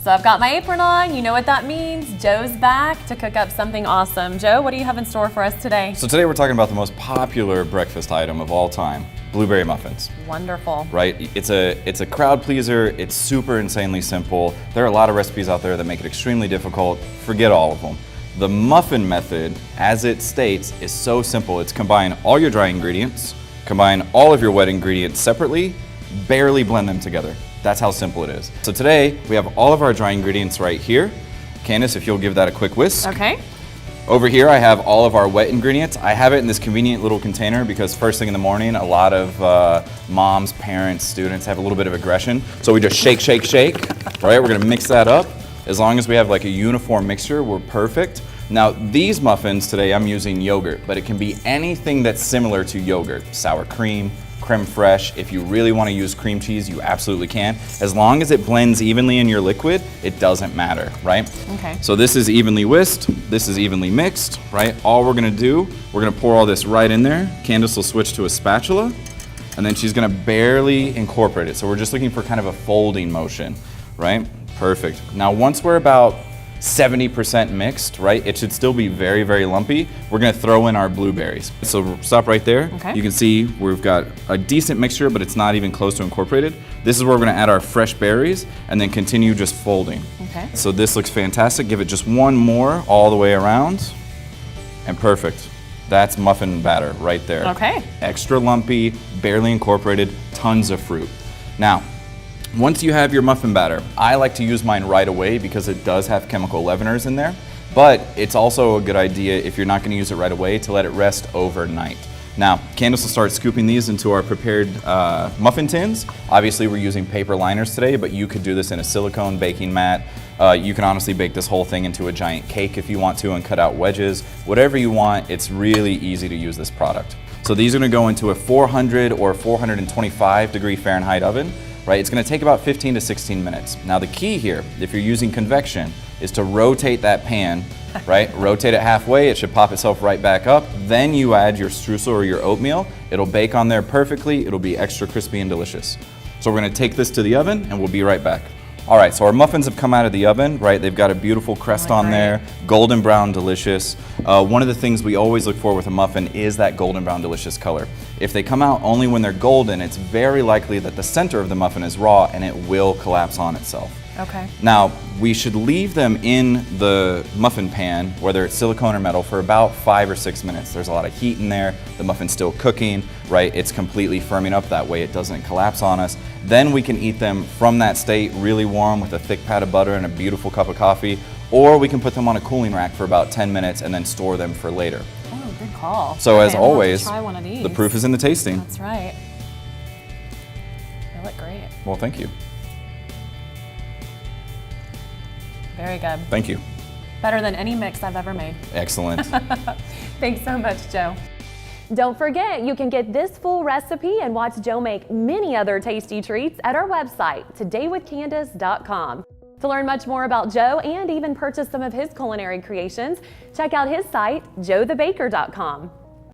So I've got my apron on, you know what that means. Joe's back to cook up something awesome. Joe, what do you have in store for us today? So today we're talking about the most popular breakfast item of all time, blueberry muffins. Wonderful. Right? It's a crowd pleaser. It's super insanely simple. There are a lot of recipes out there that make it extremely difficult. Forget all of them. The muffin method, as it states, is so simple. It's combine all your dry ingredients, combine all of your wet ingredients separately, barely blend them together. That's how simple it is. So today, we have all of our dry ingredients right here. Candace, if you'll give that a quick whisk. Okay. Over here, I have all of our wet ingredients. I have it in this convenient little container because first thing in the morning, a lot of moms, parents, students have a little bit of aggression. So we just shake, shake, shake, right? We're gonna mix that up. As long as we have like a uniform mixture, we're perfect. Now, these muffins today, I'm using yogurt, but it can be anything that's similar to yogurt. Sour cream, creme fraiche. If you really want to use cream cheese, you absolutely can. As long as it blends evenly in your liquid, it doesn't matter, right? Okay. So this is evenly whisked, this is evenly mixed, right? All we're gonna do, we're gonna pour all this right in there. Candace will switch to a spatula, and then she's gonna barely incorporate it. So we're just looking for kind of a folding motion, right? Perfect. Now, once we're about 70% mixed, right? It should still be very, very lumpy. We're gonna throw in our blueberries. So stop right there. Okay. You can see we've got a decent mixture, but it's not even close to incorporated. This is where we're gonna add our fresh berries and then continue just folding. Okay. So this looks fantastic. Give it just one more all the way around, and perfect. That's muffin batter right there. Okay. Extra lumpy, barely incorporated, tons of fruit. Now, once you have your muffin batter, I like to use mine right away because it does have chemical leaveners in there, but it's also a good idea if you're not gonna use it right away to let it rest overnight. Now, Candace will start scooping these into our prepared muffin tins. Obviously, we're using paper liners today, but you could do this in a silicone baking mat. You can honestly bake this whole thing into a giant cake if you want to and cut out wedges. Whatever you want, it's really easy to use this product. So these are gonna go into a 400 or 425 degree Fahrenheit oven. Right, it's gonna take about 15 to 16 minutes. Now the key here, if you're using convection, is to rotate that pan, right? Rotate it halfway, it should pop itself right back up. Then you add your streusel or your oatmeal. It'll bake on there perfectly. It'll be extra crispy and delicious. So we're gonna take this to the oven and we'll be right back. All right, so our muffins have come out of the oven, right? They've got a beautiful crest on there, golden brown, delicious. One of the things we always look for with a muffin is that golden brown, delicious color. If they come out only when they're golden, it's very likely that the center of the muffin is raw and it will collapse on itself. Okay. Now, we should leave them in the muffin pan, whether it's silicone or metal, for about 5 or 6 minutes. There's a lot of heat in there, the muffin's still cooking, right? It's completely firming up, that way it doesn't collapse on us. Then we can eat them from that state, really warm with a thick pat of butter and a beautiful cup of coffee, or we can put them on a cooling rack for about 10 minutes and then store them for later. Oh, good call. So Okay, as I'm gonna have to always, try one of these. the proof is in the tasting. That's right. They look great. Well, thank you. Very good. Thank you. Better than any mix I've ever made. Excellent. Thanks so much, Joe. Don't forget, you can get this full recipe and watch Joe make many other tasty treats at our website, todaywithkandace.com. To learn much more about Joe and even purchase some of his culinary creations, check out his site, joethebaker.com.